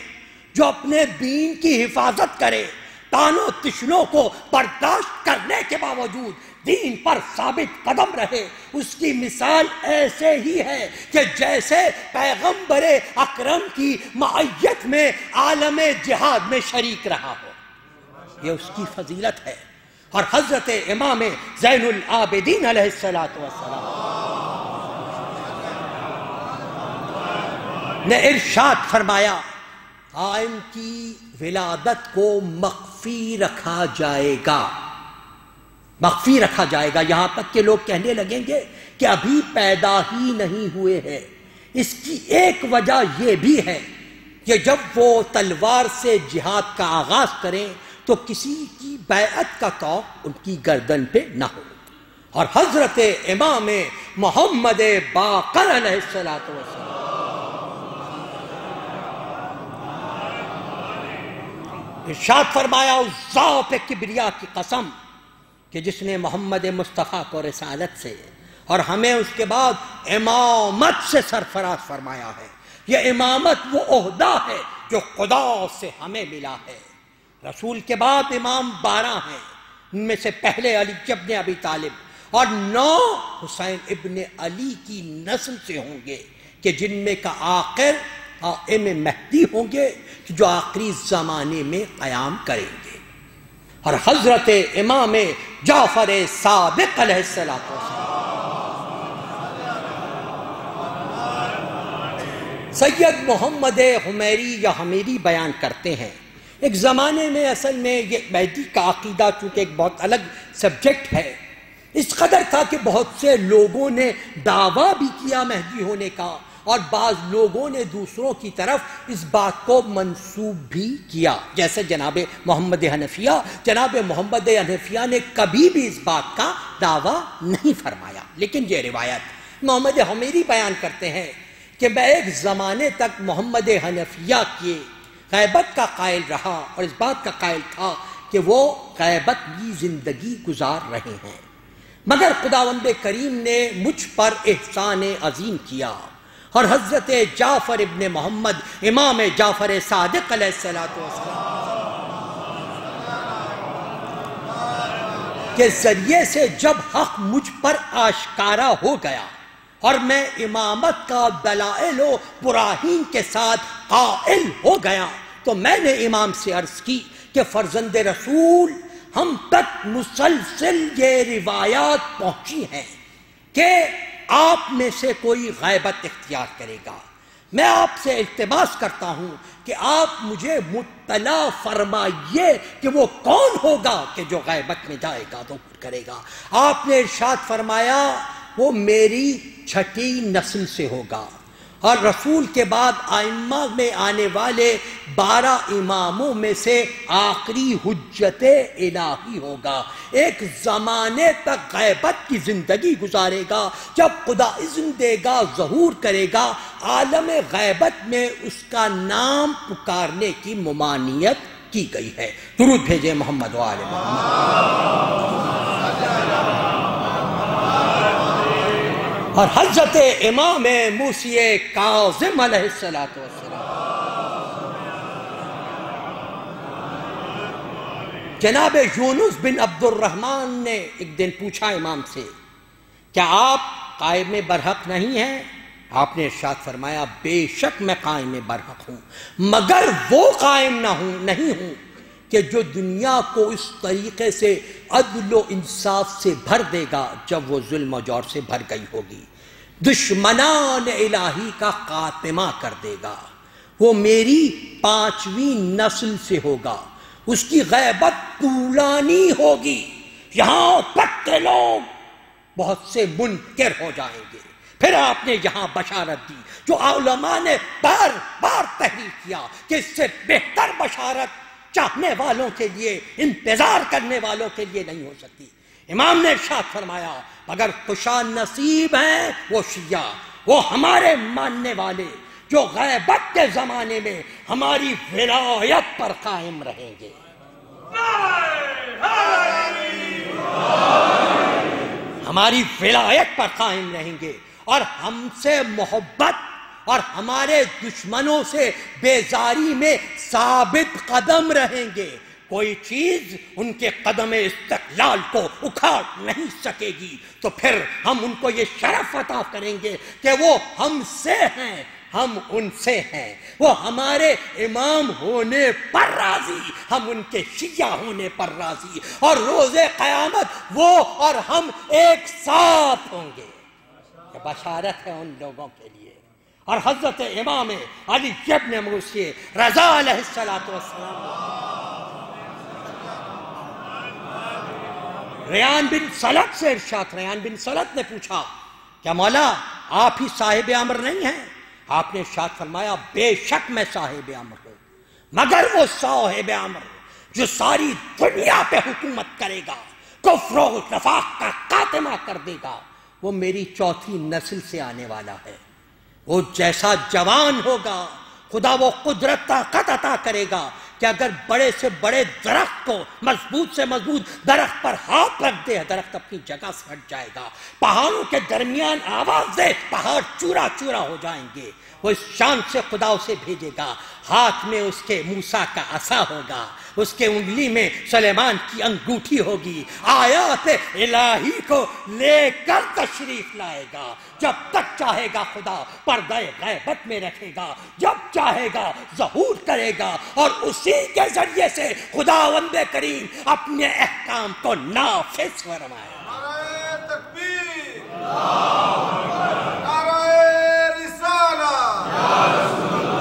جو اپنے دین کی حفاظت کرے، تانوں تشنوں کو برداشت کرنے کے باوجود دین پر ثابت قدم رہے، اس کی مثال ایسے ہی ہے کہ جیسے پیغمبر اکرم کی معیت میں عالم جہاد میں شریک رہا ہو، یہ اس کی فضیلت ہے۔ اور حضرت امام زین العابدین علیہ السلام نے ارشاد فرمایا قائم کی ولادت کو مخفی رکھا جائے گا، مخفی رکھا جائے گا، یہاں تک کہ لوگ کہنے لگیں گے کہ ابھی پیدا ہی نہیں ہوئے ہیں۔ اس کی ایک وجہ یہ بھی ہے کہ جب وہ تلوار سے جہاد کا آغاز کریں تو کسی کی بیعت کا طوق ان کی گردن پہ نہ ہو۔ اور حضرت امام محمد باقر علیہ السلام ارشاد فرمایا اس ذات کبریا کی قسم کہ جس نے محمد مصطفیٰ کو رسالت سے اور ہمیں اس کے بعد امامت سے سرفراز فرمایا ہے۔ یہ امامت وہ عہدہ ہے جو خدا سے ہمیں ملا ہے۔ رسول کے بعد امام 12 ہیں، ان میں سے پہلے علی ابن ابی طالب اور 9 حسین ابن علی کی نسل سے ہوں گے، کہ جن میں کا آخر قائم مہدی ہوں گے جو آخری زمانے میں قیام کریں گے۔ اور حضرت امام جعفر صادق علیہ السلام سید محمد حمیری یا حمیری بیان کرتے ہیں، ایک زمانے میں اصل میں یہ مہدی کا عقیدہ چونکہ ایک بہت الگ سبجیکٹ ہے، اس قدر تھا کہ بہت سے لوگوں نے دعویٰ بھی کیا مہدی ہونے کا، اور بعض لوگوں نے دوسروں کی طرف اس بات کو منسوب بھی کیا، جیسے جناب محمد حنفیہ۔ جناب محمد حنفیہ نے کبھی بھی اس بات کا دعویٰ نہیں فرمایا، لیکن یہ روایت محمد حمیری بیان کرتے ہیں کہ میں ایک زمانے تک محمد حنفیہ کی غیبت کا قائل رہا اور اس بات کا قائل تھا کہ وہ غیبت کی زندگی گزار رہے ہیں، مگر خداوند کریم نے مجھ پر احسان عظیم کیا اور حضرت جعفر ابن محمد امام جعفر صادق علیہ السلام کے ذریعے سے جب حق مجھ پر آشکارا ہو گیا اور میں امامت کا دلائل و براہین کے ساتھ قائل ہو گیا، تو میں نے امام سے عرض کی کہ فرزند رسول، ہم تک مسلسل یہ روایات پہنچی ہیں کہ آپ میں سے کوئی غیبت اختیار کرے گا، میں آپ سے التماس کرتا ہوں کہ آپ مجھے مطلع فرمائیے کہ وہ کون ہوگا کہ جو غیبت میں جائے گا تو کرے گا۔ آپ نے ارشاد فرمایا وہ میری 6ٹھی نسل سے ہوگا، اور رسول کے بعد ائمہ میں آنے والے 12 اماموں میں سے آخری حجت الہی ہوگا، ایک زمانے تک غیبت کی زندگی گزارے گا، جب خدا اذن دے گا ظہور کرے گا، عالم غیبت میں اس کا نام پکارنے کی ممانعت کی گئی ہے۔ درود بھیجے محمد و آل محمد۔ اور حضرت امام موسی کاظم علیہ السلام جناب یونس بن عبد الرحمن نے ایک دن پوچھا امام سے، کیا آپ قائم برحق نہیں ہیں؟ آپ نے ارشاد فرمایا بے شک میں قائم برحق ہوں، مگر وہ قائم نہیں ہوں کہ جو دنیا کو اس طریقے سے عدل و انصاف سے بھر دے گا جب وہ ظلم و جور سے بھر گئی ہوگی، دشمنان الہی کا خاتمہ کر دے گا۔ وہ میری 5ویں نسل سے ہوگا، اس کی غیبت طولانی ہوگی، یہاں تک کہ لوگ بہت سے منکر ہو جائیں گے۔ پھر آپ نے یہاں بشارت دی جو علماء نے بار بار تحریر کیا کہ اس سے بہتر بشارت چاہنے والوں کے لیے، انتظار کرنے والوں کے لیے نہیں ہو سکتی۔ امام نے ارشاد فرمایا مگر خوشا نصیب ہیں وہ شیعہ، وہ ہمارے ماننے والے جو غیبت کے زمانے میں ہماری ولایت پر قائم رہیں گے۔ ہماری ولایت پر قائم رہیں گے اور ہم سے محبت اور ہمارے دشمنوں سے بیزاری میں ثابت قدم رہیں گے۔ کوئی چیز ان کے قدم استقلال کو اکھاڑ نہیں سکے گی، تو پھر ہم ان کو یہ شرف عطا کریں گے کہ وہ ہم سے ہیں، ہم ان سے ہیں۔ وہ ہمارے امام ہونے پر راضی، ہم ان کے شیعہ ہونے پر راضی، اور روز قیامت وہ اور ہم ایک ساتھ ہوں گے۔ یہ بشارت ہے ان لوگوں کے لیے۔ اور حضرت امام علی ابن موسی رضا علیہ السلام ریان بن سلط سے ارشاد، ریان بن سلط نے پوچھا کیا مولا آپ ہی صاحب امر نہیں ہیں؟ آپ نے ارشاد فرمایا بے شک میں صاحب امر ہوں، مگر وہ صاحب امر جو ساری دنیا پہ حکومت کرے گا، کفر و نفاق کا خاتمہ کر دے گا، وہ میری 4تھی نسل سے آنے والا ہے۔ وہ جیسا جوان ہوگا خدا وہ قدرت طاقت عطا کرے گا کہ اگر بڑے سے بڑے درخت کو مضبوط سے مضبوط درخت پر ہاتھ رکھ دے درخت اپنی جگہ سے ہٹ جائے گا، پہاڑوں کے درمیان آواز دے پہاڑ چورا چورا ہو جائیں گے۔ وہ اس شان سے خدا اسے بھیجے گا، ہاتھ میں اس کے موسیٰ کا عصا ہوگا، اس کے انگلی میں سلیمان کی انگوٹھی ہوگی، آیات الہی کو لے کر تشریف لائے گا۔ جب تک چاہے گا خدا پردہ غیبت میں رکھے گا، جب چاہے گا ظہور کرے گا، اور اسی کے ذریعے سے خداوند کریم اپنے احکام کو نافذ فرمائے گا۔ نعرہ تکبیر، نعرہ رسالت،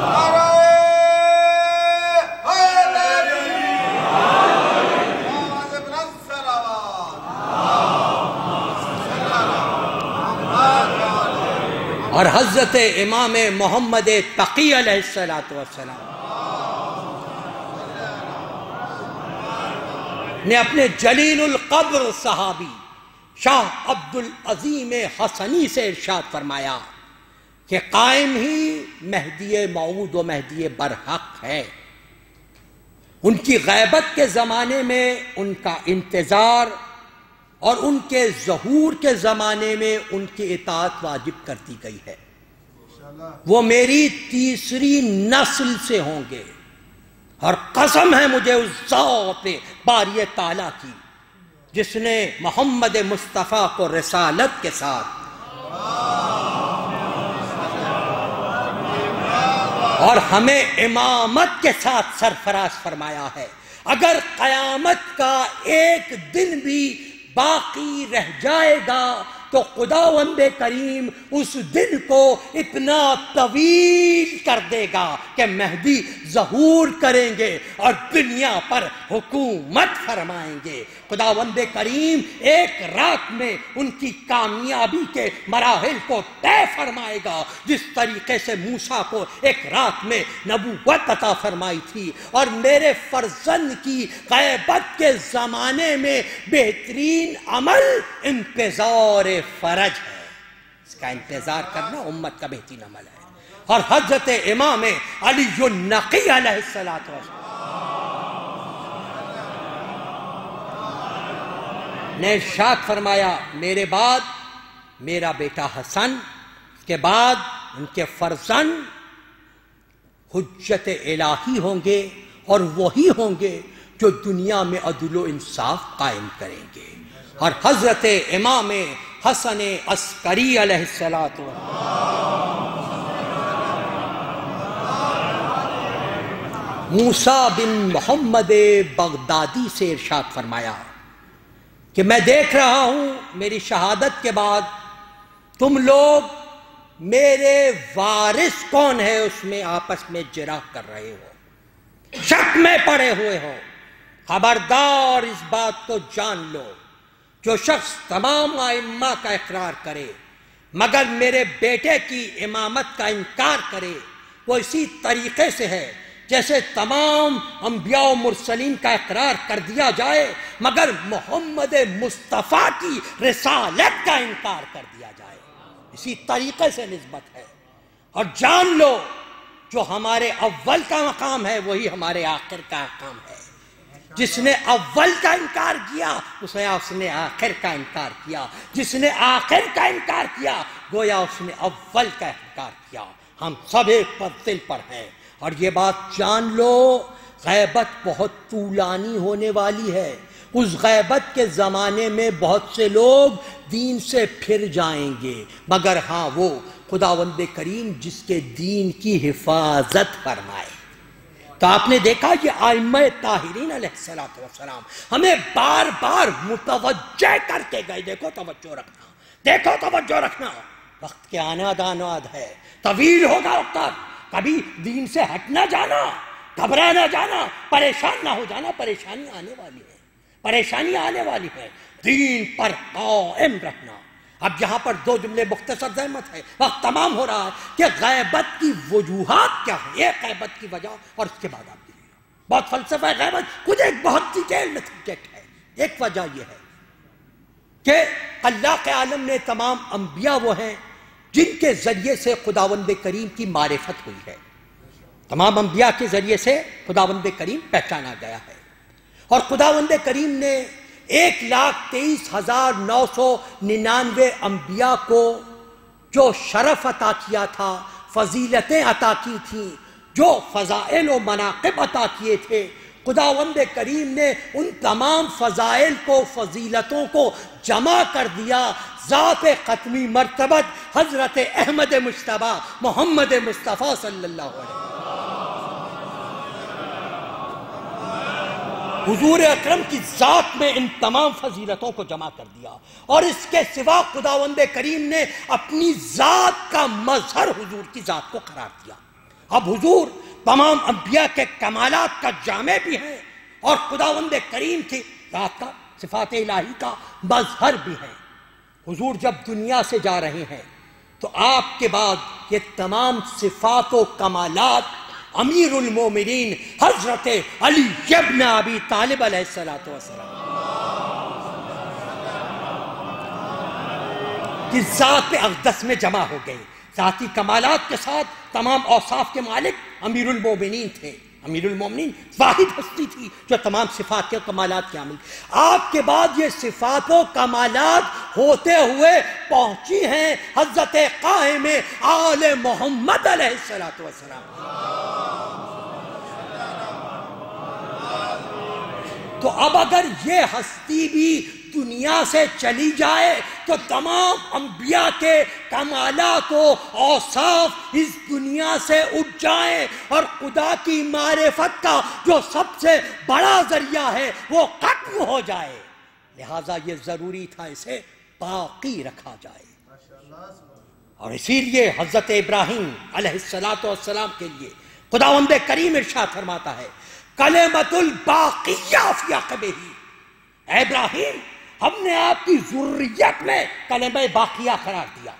نعرہ حیدری، آواز بلند صلوات۔ اور حضرت امام محمد تقی علیہ السلام نے اپنے جلیل القدر صحابی شاہ عبد العظیم حسنی سے ارشاد فرمایا کہ قائم ہی مہدی موعود و مہدی برحق ہے۔ ان کی غیبت کے زمانے میں ان کا انتظار اور ان کے ظہور کے زمانے میں ان کی اطاعت واجب کر دی گئی ہے۔ وہ میری تیسری نسل سے ہوں گے، اور قسم ہے مجھے اس ذات باری تعالیٰ کی جس نے محمد مصطفیٰ کو رسالت کے ساتھ اور ہمیں امامت کے ساتھ سرفراز فرمایا ہے۔ اگر قیامت کا ایک دن بھی باقی رہ جائے گا تو خداوند کریم اس دن کو اتنا طویل کر دے گا کہ مہدی ظہور کریں گے اور دنیا پر حکومت فرمائیں گے۔ خداوند کریم ایک رات میں ان کی کامیابی کے مراحل کو طے فرمائے گا، جس طریقے سے موسیٰ کو ایک رات میں نبوت عطا فرمائی تھی۔ اور میرے فرزند کی غیبت کے زمانے میں بہترین عمل انتظار فرج ہے، اس کا انتظار کرنا امت کا بہترین عمل ہے۔ اور حضرت امام علی النقی علیہ السلام نے ارشاد فرمایا میرے بعد میرا بیٹا حسن، اس کے بعد ان کے فرزند حجت الہی ہوں گے، اور وہی ہوں گے جو دنیا میں عدل و انصاف قائم کریں گے۔ اور حضرت امام حسن عسکری علیہ السلام موسیٰ بن محمد بغدادی سے ارشاد فرمایا کہ میں دیکھ رہا ہوں میری شہادت کے بعد تم لوگ میرے وارث کون ہے اس میں آپس میں جرح کر رہے ہو، شک میں پڑے ہوئے ہو۔ خبردار اس بات کو جان لو، جو شخص تمام ائمہ کا اقرار کرے مگر میرے بیٹے کی امامت کا انکار کرے، وہ اسی طریقے سے ہے جیسے تمام انبیاء و مرسلین کا اقرار کر دیا جائے مگر محمد مصطفیٰ کی رسالت کا انکار کر دیا جائے، اسی طریقے سے نسبت ہے۔ اور جان لو جو ہمارے اول کا مقام ہے وہی ہمارے آخر کا مقام ہے۔ جس نے اول کا انکار کیا اس نے آخر کا انکار کیا، جس نے آخر کا انکار کیا گویا اس نے اول کا انکار کیا۔ ہم سب ایک منزل پر ہیں، اور یہ بات جان لو غیبت بہت طولانی ہونے والی ہے۔ اس غیبت کے زمانے میں بہت سے لوگ دین سے پھر جائیں گے، مگر ہاں وہ خداوند کریم جس کے دین کی حفاظت فرمائے۔ تو آپ نے دیکھا یہ ائمہ طاہرین علیہ السلام ہمیں بار بار متوجہ کر کے گئے، دیکھو توجہ رکھنا، دیکھو توجہ رکھنا، وقت کے آناد ہے، طویل ہوگا وقت، کبھی دین سے ہٹ نہ جانا، گھبرا نہ جانا، پریشان نہ ہو جانا، پریشانی آنے والی ہے، پریشانی آنے والی ہے، دین پر قائم رہنا۔ اب یہاں پر دو جملے مختصر زحمت ہے، وقت تمام ہو رہا ہے کہ غیبت کی وجوہات کیا ہیں، ایک غیبت کی وجہ اور اس کے بعد آپ دیکھیں بہت فلسفہ غیبت خود ایک بہت ڈیٹیل میں سبجیکٹ ہے۔ ایک وجہ یہ ہے کہ اللہ کے عالم نے تمام انبیاء وہ ہیں جن کے ذریعے سے خداوند کریم کی معرفت ہوئی ہے، تمام انبیاء کے ذریعے سے خداوند کریم پہچانا گیا ہے، اور خداوند کریم نے 1,23,999 انبیاء کو جو شرف عطا کیا تھا، فضیلتیں عطا کی تھیں، جو فضائل و مناقب عطا کیے تھے، خداوند کریم نے ان تمام فضائل کو، فضیلتوں کو جمع کر دیا ذات ختمی مرتبت حضرت احمد مجتبیٰ محمد مصطفیٰ صلی اللہ علیہ وسلم۔ حضور اکرم کی ذات میں ان تمام فضیلتوں کو جمع کر دیا، اور اس کے سوا خداوند کریم نے اپنی ذات کا مظہر حضور کی ذات کو قرار دیا۔ اب حضور تمام انبیاء کے کمالات کا جامع بھی ہیں، اور خداوند کریم کی ذات کا، صفات الہی کا مظہر بھی ہیں۔ حضور جب دنیا سے جا رہے ہیں تو آپ کے بعد یہ تمام صفات و کمالات امیر المومنین حضرت علی ابن ابی طالب علیہ الصلوۃ والسلام کی ذات اقدس میں جمع ہو گئی۔ ذاتی کمالات کے ساتھ تمام اوصاف کے مالک امیر المومنین تھے۔ امیر المومنین واحد ہستی تھی جو تمام صفات کے کمالات کے عامل۔ آپ کے بعد یہ صفات و کمالات ہوتے ہوئے پہنچی ہیں حضرت قائم آل محمد علیہ الصلوۃ والسلام۔ تو اب اگر یہ ہستی بھی دنیا سے چلی جائے تو تمام انبیاء کے کمالات و اوصاف اس دنیا سے اٹھ جائیں، اور خدا کی معرفت کا جو سب سے بڑا ذریعہ ہے وہ ختم ہو جائے۔ لہذا یہ ضروری تھا اسے باقی رکھا جائے، اور اسی لیے حضرت ابراہیم علیہ السلام کے لیے خداوند کریم ارشاد فرماتا ہے کلمۃ الباقیہ فی عقبہ، اے ابراہیم ہم نے آپ کی ذریت میں کلمہ باقیہ قرار دیا۔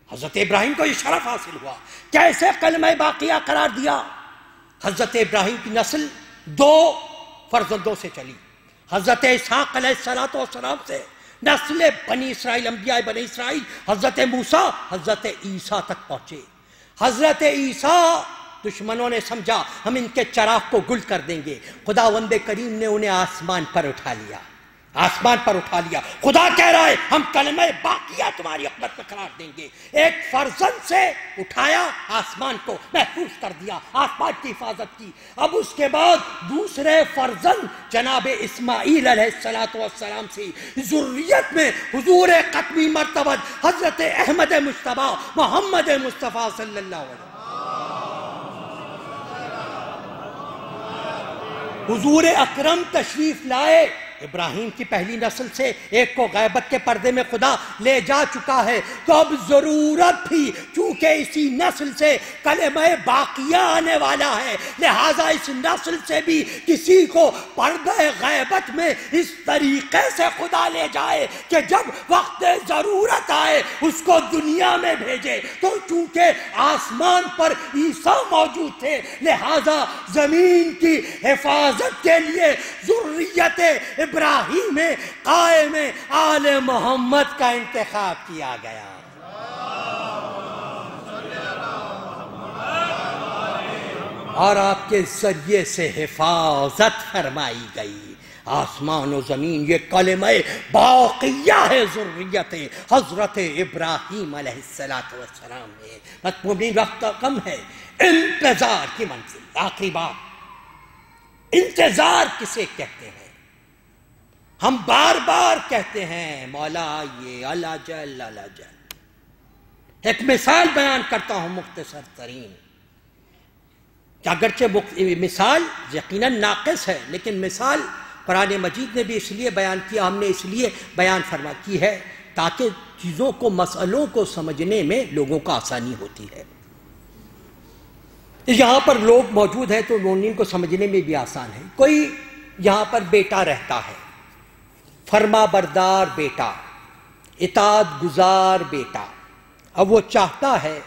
حضرت ابراہیم کو یہ شرف حاصل ہوا۔ کیسے کلمہ باقیہ قرار دیا؟ حضرت ابراہیم کی نسل 2 فرزندوں سے چلی، حضرت اسحاق علیہ السلام سے نسل بنی اسرائیل، انبیاء بنی اسرائیل، حضرت موسیٰ حضرت عیسیٰ تک پہنچے۔ حضرت عیسیٰ دشمنوں نے سمجھا ہم ان کے چراغ کو گل کر دیں گے، خداوند کریم نے انہیں آسمان پر اٹھا لیا، آسمان پر اٹھا لیا۔ خدا کہہ رہا ہے ہم کلمہ باقیہ تمہاری عقبت میں قرار دیں گے۔ ایک فرزند سے اٹھایا، آسمان کو محفوظ کر دیا، آسمان کی حفاظت کی۔ اب اس کے بعد دوسرے فرزند جناب اسماعیل علیہ السلام سے ذریت میں حضور ختمی مرتبت حضرت احمد مجتبیٰ محمد مصطفیٰ صلی اللہ علیہ وسلم۔ حضور اکرم تشریف لائے، ابراہیم کی پہلی نسل سے ایک کو غیبت کے پردے میں خدا لے جا چکا ہے، تو اب ضرورت تھی، چونکہ اسی نسل سے کلمہ باقیہ آنے والا ہے، لہٰذا اس نسل سے بھی کسی کو پردہ غیبت میں اس طریقے سے خدا لے جائے کہ جب وقت ضرورت آئے اس کو دنیا میں بھیجے۔ تو چونکہ آسمان پر عیسیٰ موجود تھے، لہٰذا زمین کی حفاظت کے لیے ذریت ابراہیم قائم آل محمد کا انتخاب کیا گیا۔ اور آپ کے ذریعے سے حفاظت فرمائی گئی۔ آسمان و زمین یہ کلمہ باقیہ ہے ذریت حضرت ابراہیم علیہ السلام میں۔ مطمئن وقت کم ہے، انتظار کی منزل۔ آخری بات، انتظار کسے کہتے ہیں؟ ہم بار بار کہتے ہیں مولا یہ الاجل الاجل۔ ایک مثال بیان کرتا ہوں مختصر ترین، کہ اگرچہ مثال یقیناً ناقص ہے، لیکن مثال قرآن مجید نے بھی اس لیے بیان کیا، ہم نے اس لیے بیان فرما کی ہے تاکہ چیزوں کو، مسئلوں کو سمجھنے میں لوگوں کو آسانی ہوتی ہے۔ یہاں پر لوگ موجود ہیں تو ان کو سمجھنے میں بھی آسان ہے۔ کوئی یہاں پر بیٹا رہتا ہے، فرما بردار بیٹا، اطاعت گزار بیٹا۔ اب وہ چاہتا ہے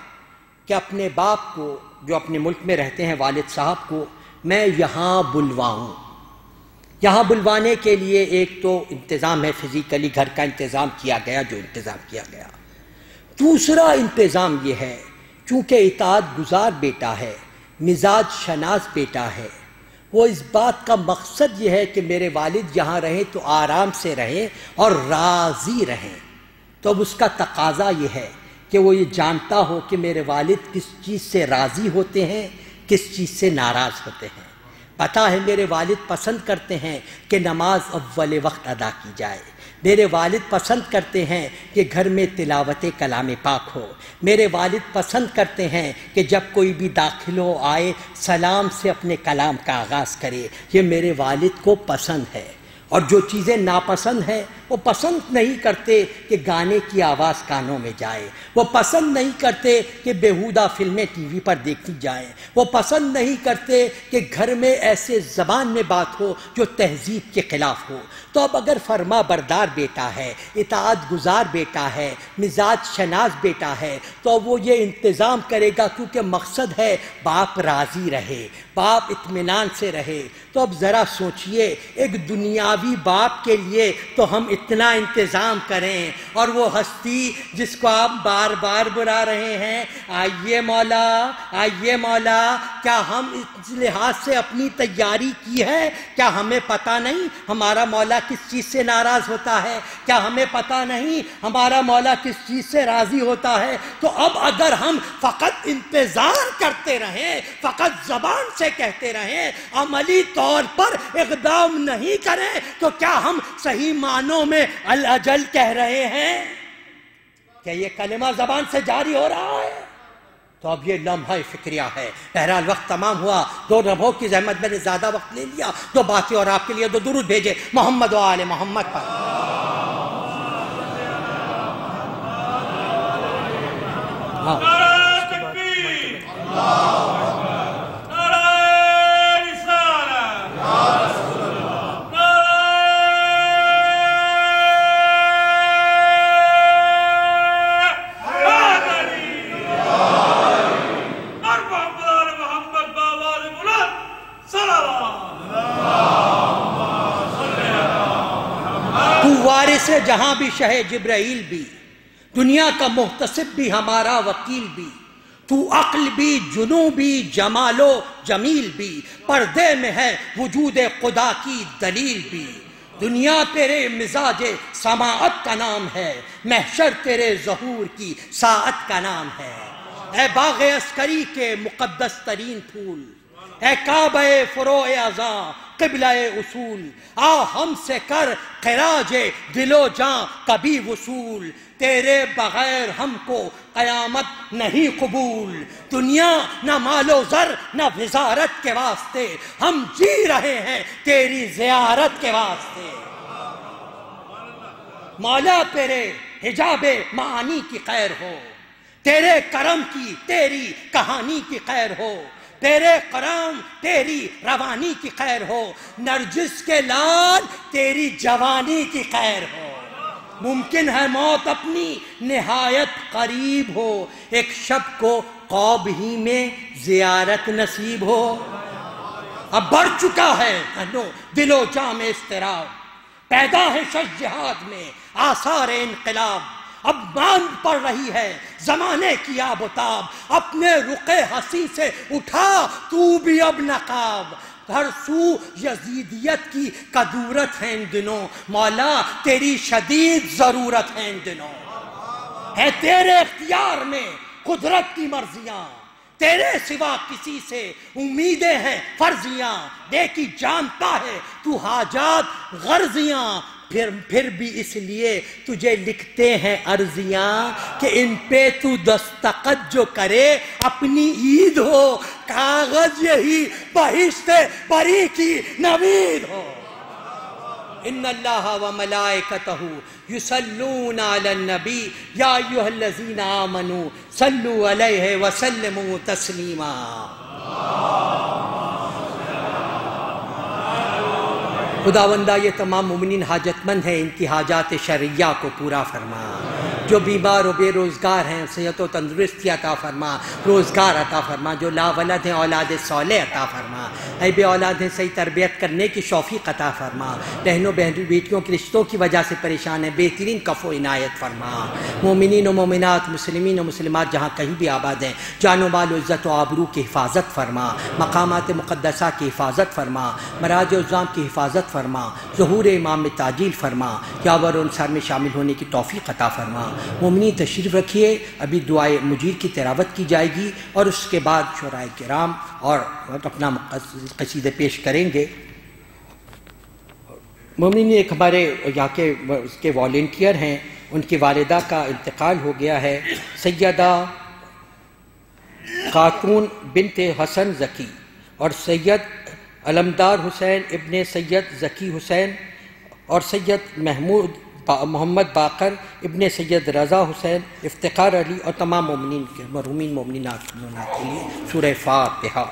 کہ اپنے باپ کو، جو اپنے ملک میں رہتے ہیں، والد صاحب کو میں یہاں بلواؤں۔ یہاں بلوانے کے لیے ایک تو انتظام ہے، فزیکلی گھر کا انتظام کیا گیا، جو انتظام کیا گیا۔ دوسرا انتظام یہ ہے، چونکہ اطاعت گزار بیٹا ہے، مزاج شناس بیٹا ہے، وہ اس بات کا مقصد یہ ہے کہ میرے والد یہاں رہیں تو آرام سے رہیں اور راضی رہیں، تو اب اس کا تقاضا یہ ہے کہ وہ یہ جانتا ہو کہ میرے والد کس چیز سے راضی ہوتے ہیں، کس چیز سے ناراض ہوتے ہیں۔ پتہ ہے میرے والد پسند کرتے ہیں کہ نماز اول وقت ادا کی جائے، میرے والد پسند کرتے ہیں کہ گھر میں تلاوت کلام پاک ہو، میرے والد پسند کرتے ہیں کہ جب کوئی بھی داخل ہو آئے سلام سے اپنے کلام کا آغاز کرے، یہ میرے والد کو پسند ہے۔ اور جو چیزیں ناپسند ہیں وہ پسند نہیں کرتے کہ گانے کی آواز کانوں میں جائے، وہ پسند نہیں کرتے کہ بیہودہ فلمیں ٹی وی پر دیکھی جائیں، وہ پسند نہیں کرتے کہ گھر میں ایسے زبان میں بات ہو جو تہذیب کے خلاف ہو۔ تو اب اگر فرما بردار بیٹا ہے، اطاعت گزار بیٹا ہے، مزاج شناس بیٹا ہے، تو وہ یہ انتظام کرے گا کیونکہ مقصد ہے باپ راضی رہے، باپ اطمینان سے رہے۔ تو اب ذرا سوچئے، ایک دنیاوی باپ کے لیے تو ہم اتنا انتظام کریں، اور وہ ہستی جس کو آپ بار بار بلا رہے ہیں، آئیے مولا آئیے مولا، کیا ہم اس لحاظ سے اپنی تیاری کی ہے؟ کیا ہمیں پتہ نہیں ہمارا مولا کس چیز سے ناراض ہوتا ہے؟ کیا ہمیں پتہ نہیں ہمارا مولا کس چیز سے راضی ہوتا ہے؟ تو اب اگر ہم فقط انتظار کرتے رہیں، فقط زبان سے کہتے رہیں، عملی طور پر اقدام نہیں کریں، تو کیا ہم صحیح معنوں میں الاجل کہہ رہے ہیں؟ کیا یہ کلمہ زبان سے جاری ہو رہا ہے؟ تو اب یہ لمحہ فکریہ ہے۔ بہرحال وقت تمام ہوا، 2 لمحوں کی زحمت میں نے زیادہ وقت لے لیا، 2 باتیں اور آپ کے لیے 2 درود بھیجے محمد و آل محمد پر۔ وارث جہاں بھی شہ جبرائیل بھی، دنیا کا محتسب بھی ہمارا وکیل بھی، تو عقل بھی جنوں بھی جمال و جمیل بھی، پردے میں ہے وجود خدا کی دلیل بھی۔ دنیا تیرے مزاج سماعت کا نام ہے، محشر تیرے ظہور کی ساعت کا نام ہے۔ اے باغ عسکری کے مقدس ترین پھول، اے کعبہ فروع اعظاں قبلہ اصول، آ ہم سے کر خراج دل و جاں کبھی وصول، تیرے بغیر ہم کو قیامت نہیں قبول۔ دنیا نہ مال و زر نہ وزارت کے واسطے، ہم جی رہے ہیں تیری زیارت کے واسطے۔ مولا تیرے حجاب معانی کی خیر ہو، تیرے کرم کی تیری کہانی کی خیر ہو، تیرے کرم تیری روانی کی خیر ہو، نرجس کے لال تیری جوانی کی خیر ہو۔ ممکن ہے موت اپنی نہایت قریب ہو، ایک شب کو قوب ہی میں زیارت نصیب ہو۔ اب بڑھ چکا ہے دل و جاں میں اضطراب، پیدا ہے شش جہاد میں آثار انقلاب، اب ماند پڑ رہی ہے زمانے کی آب و تاب، اپنے رخ حسین سے اٹھا تو بھی اب نقاب۔ ہر سو یزیدیت کی کدورت ہے ان دنوں، مولا تیری شدید ضرورت ہے ان دنوں۔ ہے تیرے اختیار میں قدرت کی مرضیاں، تیرے سوا کسی سے امیدیں ہیں فرضیاں، دیکھی جانتا ہے تو حاجات غرضیاں، پھر بھی اس لیے تجھے لکھتے ہیں عرضیاں کہ ان پہ تو دستخط جو کرے اپنی عید ہو، کاغذ یہی بہشت بری کی نوید ہو۔ ان اللہ و ملائکتہ یصلون علی النبی یا ایھا الذین آمنوا صلوا علیہ وسلموا تسلیما۔ خداوندہ یہ تمام مومنین حاجت مند ہیں، ان کی حاجات شرعیہ کو پورا فرما۔ جو بیمار و بے روزگار ہیں صحت و تندرستی عطا فرما، روزگار عطا فرما۔ جو لا ولد ہیں اولاد صالح عطا فرما۔ اے بے اولاد ہیں صحیح تربیت کرنے کی توفیق عطا فرما۔ بہنوں بیٹیوں کے رشتوں کی وجہ سے پریشان ہیں، بہترین کفو عنایت فرما۔ مومنین و مومنات، مسلمین و مسلمات جہاں کہیں بھی آباد ہیں، جان و مال و عزت و آبرو کی حفاظت فرما، مقامات مقدسہ کی حفاظت فرما، مراج و عظام کی حفاظت فرما، ظہور امام میں تعجیل فرما، یاور و انصار میں شامل ہونے کی توفیق عطا فرما۔ مومنین تشریف رکھیے، ابھی دعائے مجیر کی تلاوت کی جائے گی اور اس کے بعد شعراء کرام اور اپنا قصیدے پیش کریں گے۔ مومنین ایک ہمارے یہاں کے اس کے والنٹیئر ہیں، ان کی والدہ کا انتقال ہو گیا ہے، سیدہ خاتون بنت حسن ذکی اور سید علمدار حسین ابن سید ذکی حسین اور سید محمد باقر ابن سید رضا حسین افتخار علی اور تمام مومنین کے مرحومین مومنات کے لیے سورہ فاتحہ۔